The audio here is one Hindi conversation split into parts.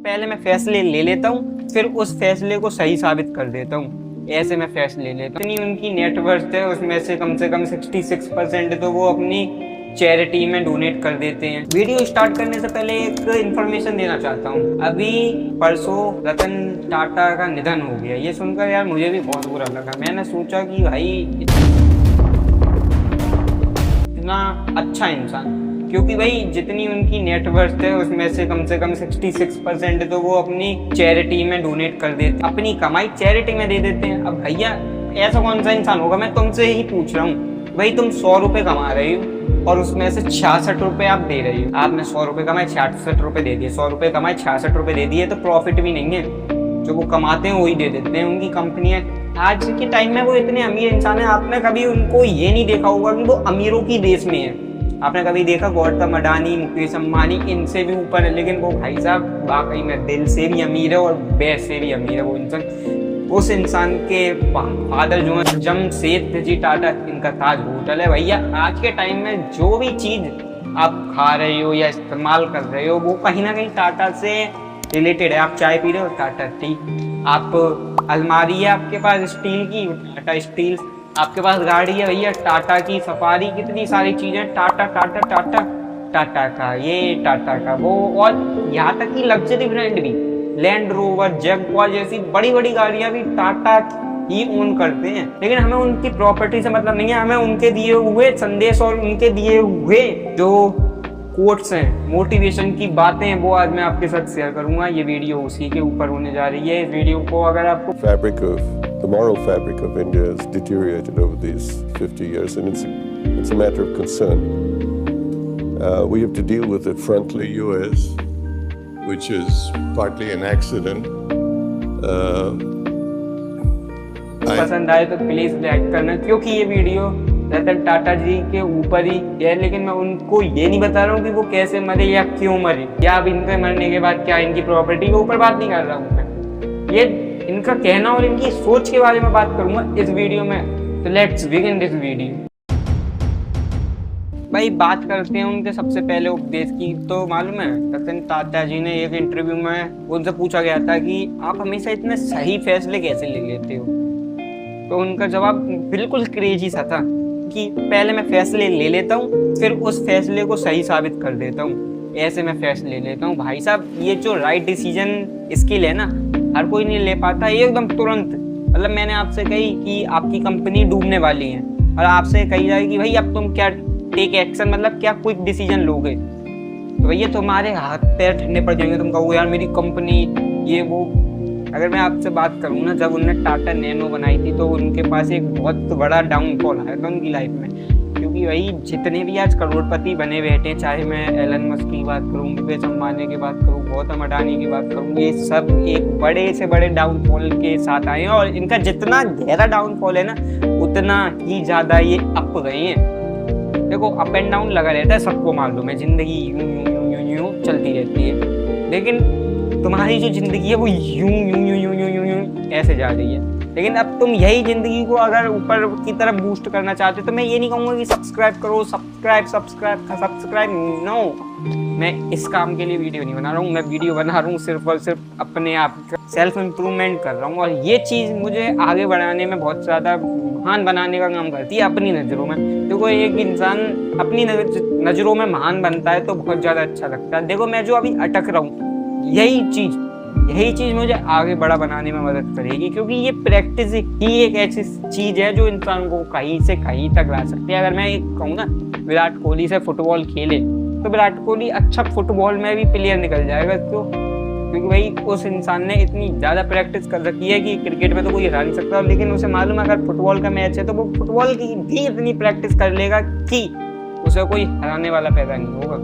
पहले मैं फैसले ले लेता हूँ, फिर उस फैसले को सही साबित कर देता हूँ। ऐसे मैं फैसले लेता हूँ। इतनी उनकी नेटवर्थ है, उसमें से कम 66% तो वो अपनी चैरिटी में डोनेट कर देते हैं। वीडियो स्टार्ट करने से पहले एक इन्फॉर्मेशन देना चाहता हूँ। अभी परसों रतन टाटा का निधन हो गया। ये सुनकर यार मुझे भी बहुत बुरा लगा। मैंने सोचा कि भाई इतना अच्छा इंसान, क्योंकि भाई जितनी उनकी नेटवर्थ है उसमें से कम 66% तो वो अपनी चैरिटी में डोनेट कर देते हैं, अपनी कमाई चैरिटी में दे देते हैं। अब भैया ऐसा कौन सा इंसान होगा, मैं तुमसे ही पूछ रहा हूँ भाई, तुम 100 रुपए कमा रहे हो और उसमें से 66 रुपए आप दे रहे हो। आपने 100 रुपए कमाए, 66 रुपए दे दिए, 100 रुपए कमाए, 66 रुपए दे दिए, तो प्रॉफिट भी नहीं है। जो वो कमाते हैं वही दे देते हैं उनकी कंपनियां। आज के टाइम में वो इतने अमीर इंसान है, आपने कभी उनको ये नहीं देखा होगा कि वो अमीरों की देश में है। आपने कभी देखा गौतम अडानी, मुकेश अंबानी इनसे भी ऊपर है, लेकिन वो भाई साहब वाकई में दिल से भी अमीर है और बैस से भी अमीर है वो इंसान। उस इंसान के फादर जो है जमशेद जी टाटा, इनका ताज होटल है। भैया आज के टाइम में जो भी चीज आप खा रहे हो या इस्तेमाल कर रहे हो वो कहीं ना कहीं टाटा से रिलेटेड है। आप चाय पी रहे हो, टाटा टी। आप अलमारी है आपके पास स्टील की, टाटा स्टील। आपके पास गाड़ी है भैया, टाटा की सफारी। कितनी सारी चीजें टाटा टाटा टाटा टाटा का ये, टाटा का वो, और यहाँ तक कि लग्जरी ब्रांड भी लैंड रोवर, जगुआर जैसी बड़ी बड़ी गाड़ियां भी टाटा ही ओन करते हैं। लेकिन हमें उनकी प्रॉपर्टी से मतलब नहीं है, हमें उनके दिए हुए संदेश और उनके दिए हुए जो कोट्स हैं, मोटिवेशन की बातें हैं, वो आज मैं आपके साथ शेयर करूंगा। ये वीडियो उसी के ऊपर होने जा रही है। इस वीडियो को अगर आपको The moral fabric of India has deteriorated over these 50 years, and it's a matter of concern. We have to deal with it frontally, US, which is partly an accident. पसंद आए तो प्लीज लाइक करना, क्योंकि ये वीडियो रतन टाटा जी के ऊपर ही है। लेकिन मैं उनको ये नहीं बता रहा हूँ कि वो कैसे मरे या क्यों मरे, या अब इनके मरने के बाद क्या इनकी प्रॉपर्टी के ऊपर बात नहीं कर रहा हूँ मैं। ये इनका कहना और इनकी सोच के बारे में बात करूंगा इस वीडियो में। तो लेट्स बिगिन दिस वीडियो। भाई बात करते हैं उनके सबसे पहले उपदेश की। तो मालूम है रतन टाटा जी ने एक इंटरव्यू में उनसे पूछा गया था कि आप हमेशा इतने सही फैसले कैसे ले लेते हो। तो उनका जवाब बिल्कुल क्रेजी सा था कि पहले मैं फैसले ले लेता हूँ, फिर उस फैसले को सही साबित कर देता हूँ। ऐसे मैं फैसले लेता हूँ। भाई साहब ये जो राइट डिसीजन स्किल है ना, हर कोई नहीं ले पाता एकदम तुरंत। मतलब मैंने आपसे कही कि आपकी कंपनी डूबने वाली है और आपसे कही जाए कि भाई अब तुम क्या टेक एक्शन, मतलब क्या क्विक डिसीजन लोगे, तो भैया तुम्हारे हाथ पैर ठंडे पड़ जाएंगे। तुम कहोगे यार मेरी कंपनी ये वो। अगर मैं आपसे बात करूँ ना, जब उन्होंने टाटा नैनो बनाई थी तो उनके पास एक बहुत बड़ा डाउनफॉल आया था उनकी लाइफ में। क्योंकि भाई जितने भी आज करोड़पति बने बैठे हैं, चाहे मैं एलन मस्क की बात करूँ, मुकेश अंबानी की बात करूँ, गौतम अडानी की बात करूँ, ये सब एक बड़े से बड़े डाउनफॉल के साथ आए हैं। और इनका जितना गहरा डाउनफॉल है ना, उतना ही ज़्यादा ये अप गए हैं। देखो अप एंड डाउन लगा रहता है, सबको मालूम है। जिंदगी यूं यूं यूं यूं चलती रहती है, लेकिन तुम्हारी जो जिंदगी है वो यूं यूं यूं यूं यूं यूं यूं ऐसे जा रही है। लेकिन अब तुम यही जिंदगी को अगर ऊपर की तरफ बूस्ट करना चाहते हो तो मैं ये नहीं कहूँगा कि सब्सक्राइब करो, सब्सक्राइब नो। मैं इस काम के लिए वीडियो नहीं बना रहा हूँ। मैं वीडियो बना रहा हूँ सिर्फ और सिर्फ अपने आप सेल्फ इम्प्रूवमेंट कर रहा हूँ। और ये चीज़ मुझे आगे बढ़ाने में बहुत ज़्यादा महान बनाने का काम करती है अपनी नज़रों में। देखो एक इंसान अपनी नज़रों में महान बनता है तो बहुत ज़्यादा अच्छा लगता है। देखो मैं जो अभी अटक रहा हूँ, यही चीज मुझे आगे बड़ा बनाने में मदद करेगी, क्योंकि ये प्रैक्टिस ही एक ऐसी चीज है जो इंसान को कहीं से कहीं तक ला सकती है। अगर मैं कहूँ ना विराट कोहली से फुटबॉल खेले तो विराट कोहली अच्छा फुटबॉल में भी प्लेयर निकल जाएगा। क्योंकि भाई उस इंसान ने इतनी ज़्यादा प्रैक्टिस कर रखी है कि क्रिकेट में तो कोई हरा नहीं सकता, लेकिन उसे मालूम है अगर फुटबॉल का मैच है तो वो फुटबॉल की भी इतनी प्रैक्टिस कर लेगा कि उसे कोई हराने वाला पैदा नहीं होगा।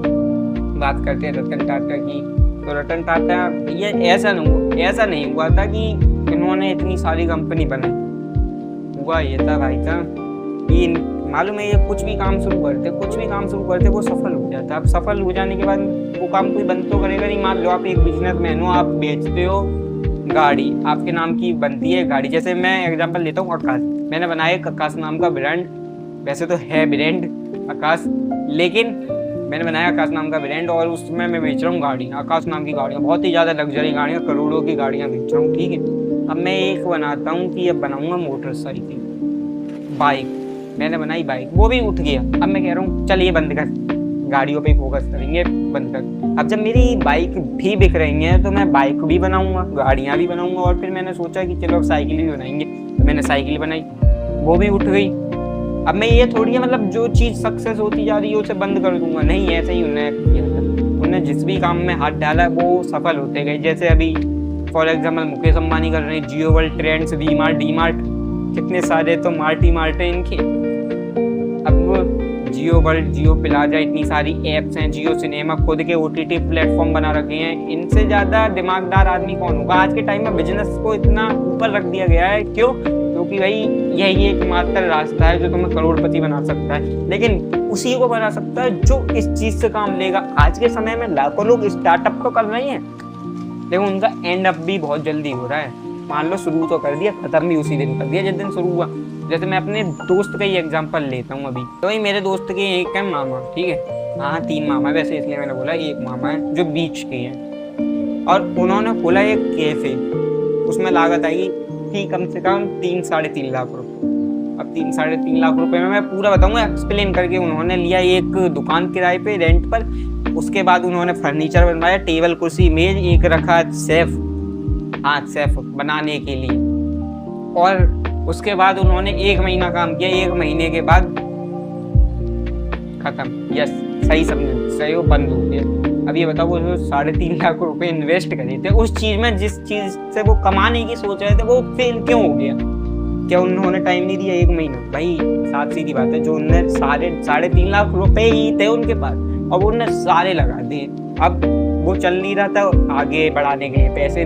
बात करते हैं रतन टाटा की। तो रतन टाटा ये ऐसा नहीं हुआ था कि इन्होंने इतनी सारी कंपनी बनाई। हुआ ये था भाई साहब कि मालूम है ये कुछ भी काम शुरू करते वो सफल हो जाता। अब सफल हो जाने के बाद वो काम कोई बंद तो करेगा नहीं। मान लो आप एक बिजनेसमैन हो, आप बेचते हो गाड़ी, आपके नाम की बनती है गाड़ी। जैसे मैं एग्जांपल लेता हूँ आकाश, मैंने बनाया आकाश नाम का ब्रांड। वैसे तो है ब्रांड आकाश, लेकिन मैंने बनाया आकाश नाम का ब्रांड और उसमें मैं बेच रहा हूँ गाड़ियाँ, आकाश नाम की गाड़ियाँ, बहुत ही ज़्यादा लग्जरी गाड़ियाँ, करोड़ों की गाड़ियाँ बेच रहा हूँ, ठीक है। अब मैं एक बनाता हूँ कि अब बनाऊँगा मोटरसाइकिल, बाइक, मैंने बनाई बाइक, वो भी उठ गया। अब मैं कह रहा हूँ चल ये बंद कर, गाड़ियों पे फोकस करेंगे, बंद कर। अब जब मेरी बाइक भी बिक रही है तो मैं बाइक भी बनाऊंगा, गाड़ियाँ भी बनाऊंगा, और फिर मैंने सोचा कि चलो अब साइकिल भी बनाएंगे, तो मैंने साइकिल बनाई, वो भी उठ गई। अब मैं ये थोड़ी है मतलब जो चीज़ सक्सेस होती जा रही है उसे बंद कर दूंगा, नहीं, ऐसे ही उन्हें किया था। उन्हें जिस भी काम में हाथ डाला वो सफल होते गए। जैसे अभी फॉर एग्जाम्पल मुकेश अंबानी कर रहे हैं, Jio world, trends, V mart, D mart, कितने सारे तो मार्ट है इनके। अब जियो वर्ल्ड, जियो प्लाजा, इतनी सारी ऐप्स हैं, जियो सिनेमा, खुद के OTT प्लेटफॉर्म बना रखे हैं। इनसे ज़्यादा दिमागदार आदमी कौन होगा? आज के टाइम में बिजनेस को इतना ऊपर रख दिया गया है, क्यों? क्योंकि भाई यही एकमात्र रास्ता है जो तुम्हें करोड़पति बना सकता है, लेकिन उसी को बना सकता है जो इस चीज़ से काम लेगा। आज के समय में लाखों लोग स्टार्टअप तो कर रहे हैं, लेकिन उनका एंड अप भी बहुत जल्दी हो रहा है। मान लो शुरू तो कर दिया, खत्म भी उसी दिन कर दिया जिस दिन शुरू हुआ। जैसे मैं अपने दोस्त का ही एग्जांपल लेता हूँ अभी, तो भाई मेरे दोस्त के एक है मामा, ठीक है, हाँ 3 मामा वैसे, इसलिए मैंने बोला एक मामा है जो बीच के हैं, और उन्होंने खोला एक कैफे। उसमें लागत आई थी कम से कम 3-3.5 लाख रुपये। अब 3-3.5 लाख रुपए में मैं पूरा बताऊंगा एक्सप्लेन करके। उन्होंने लिया एक दुकान किराए पे, रेंट पर, उसके बाद उन्होंने फर्नीचर बनवाया, टेबल, कुर्सी, मेज, एक रखा सेफ, हाँ सेफ बनाने के लिए, और उसके बाद उन्होंने 1 महीना काम किया, 1 महीने के बाद खत्म। यस, सही समझे, सही हो, बंद हो गया। अब ये बताओ, वो 3.5 लाख रुपए इन्वेस्ट करे थे उस चीज में, जिस चीज से वो कमाने की सोच रहे थे, वो फेल क्यों हो गया? क्या उन्होंने टाइम नहीं दिया 1 महीना? भाई साफ सीधी बात है, जो उनने 3.5 लाख रुपए ही थे उनके पास, और उन्होंने सारे लगा दिए। अब वो चल नहीं रहा था, आगे बढ़ाने के लिए पैसे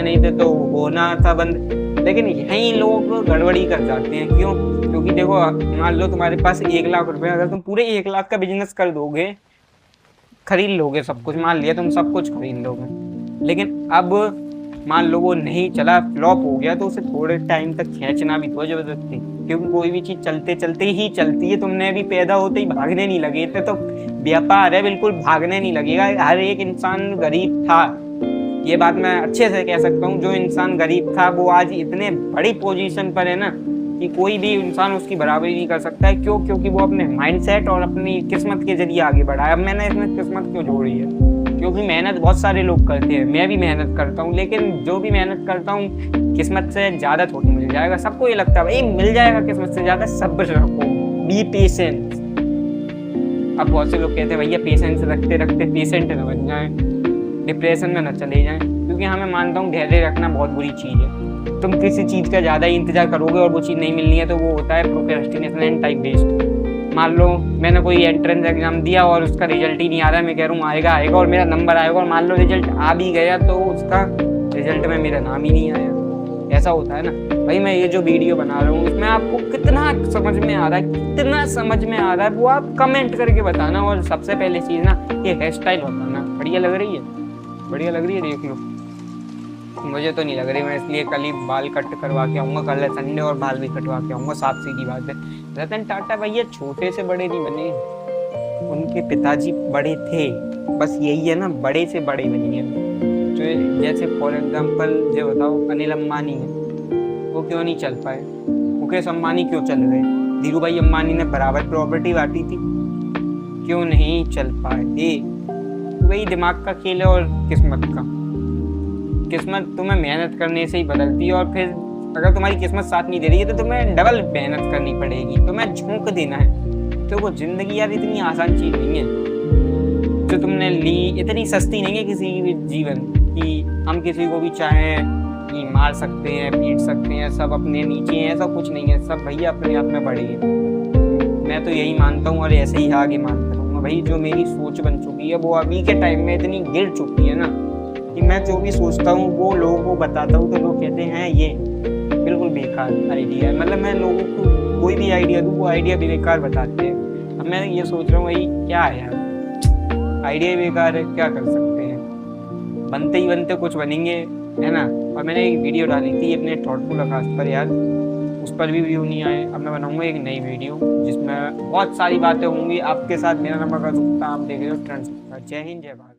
नहीं थे तो होना था बंद। लेकिन यही लोग गड़बड़ी कर जाते हैं, क्यों? क्योंकि देखो, मान लो तुम्हारे पास 1 लाख रुपए, अगर तुम पूरे 1 लाख का बिजनेस कर दोगे, खरीद लोगे सब कुछ, मान लिया तुम सब कुछ खरीद लोगे, लेकिन अब मान लो वो नहीं चला, फ्लॉप हो गया, तो उसे थोड़े टाइम तक खींचना भी तो जबरदस्ती, क्योंकि कोई भी चीज़ चलते चलते ही चलती है। तुमने अभी पैदा होते ही भागने नहीं लगे थे, तो व्यापार है, बिल्कुल भागने नहीं लगेगा। हर एक इंसान गरीब था, ये बात मैं अच्छे से कह सकता हूँ। जो इंसान गरीब था वो आज इतने बड़ी पोजीशन पर है ना कि कोई भी इंसान उसकी बराबरी नहीं कर सकता है। क्यों? क्योंकि वो अपने माइंडसेट और अपनी किस्मत के जरिए आगे बढ़ा है। अब मैंने इसमें किस्मत क्यों जोड़ी है? क्योंकि मेहनत बहुत सारे लोग करते हैं, मैं भी मेहनत करता हूँ, लेकिन जो भी मेहनत करता हूँ किस्मत से ज़्यादा थोड़ी मिल जाएगा। सबको ये लगता है भाई मिल जाएगा किस्मत से ज़्यादा, सब्र रखो, बी पेशेंट। अब बहुत से लोग कहते हैं भैया पेशेंस रखते रखते पेशेंट न बन जाए, डिप्रेशन में न चले जाएं, क्योंकि हमें मानता हूँ धैर्य रखना बहुत बुरी चीज़ है। तुम किसी चीज़ का ज़्यादा ही इंतजार करोगे और वो चीज़ नहीं मिलनी है, तो वो होता है प्रोक्रेस्टिनेशन एंड टाइम वेस्ट। मान लो मैंने कोई एंट्रेंस एग्जाम दिया और उसका रिजल्ट ही नहीं आ रहा है, मैं कह रहा हूँ आएगा आएगा और मेरा नंबर आएगा, और मान लो रिजल्ट आ भी गया तो उसका रिजल्ट में मेरा नाम ही नहीं आया। ऐसा होता है ना भाई। मैं ये जो वीडियो बना रहा हूँ उसमें आपको कितना समझ में आ रहा है, कितना समझ में आ रहा है, वो आप कमेंट करके बताना। और सबसे पहले चीज़ ना, ये हेयर स्टाइल बताना बढ़िया लग रही है, बढ़िया लग रही है, देख लो। मुझे तो नहीं लग रही, मैं इसलिए कल ही बाल कट करवा के आऊँगा, कल है संडे और बाल भी कटवा के आऊँगा। साफ सीधी बात है, रतन टाटा भैया छोटे से बड़े नहीं बने, उनके पिताजी बड़े थे, बस यही है ना, बड़े से बड़े बनिए। जो जैसे फॉर एग्जांपल जो बताओ अनिल अंबानी है, वो क्यों नहीं चल पाए? मुकेश अंबानी क्यों चल गए? धीरू भाई अंबानी ने बराबर प्रॉपर्टी बांटी थी, क्यों नहीं चल पाए? वही दिमाग का खेल है और किस्मत का। किस्मत तुम्हें मेहनत करने से ही बदलती है, और फिर अगर तुम्हारी किस्मत साथ नहीं दे रही है तो तुम्हें डबल मेहनत करनी पड़ेगी, तुम्हें झोंक देना है। तो वो जिंदगी यार इतनी आसान चीज़ नहीं है जो तुमने ली, इतनी सस्ती नहीं है किसी भी जीवन कि हम किसी को भी चाहें कि मार सकते हैं, पीट सकते हैं, सब अपने नीचे हैं, ऐसा कुछ नहीं है। सब भैया अपने आप में बड़े हैं, मैं तो यही मानता हूँ और ऐसे ही आगे मानता रहूँगा भाई। जो मेरी सोच बन चुकी है वो अभी के टाइम में इतनी गिर चुकी है ना कि मैं जो भी सोचता हूँ वो लोगों को बताता हूँ तो लोग कहते हैं ये बिल्कुल बेकार आइडिया है। मतलब मैं लोगों को कोई भी आइडिया दूँ वो आइडिया भी बेकार बताते हैं। अब मैं ये सोच रहा हूँ भाई क्या है यार, आइडिया ही बेकार है, क्या कर सकते हैं, बनते ही बनते कुछ बनेंगे, है ना। और मैंने एक वीडियो डाली थी अपने थॉटफुल आकाश पर यार, उस पर भी व्यू नहीं आए। अब मैं बनाऊंगा एक नई वीडियो जिसमें बहुत सारी बातें होंगी आपके साथ। मेरा नंबर कर सकता, आप देख रहे हो ट्रेंड्स। जय हिंद, जय भारत।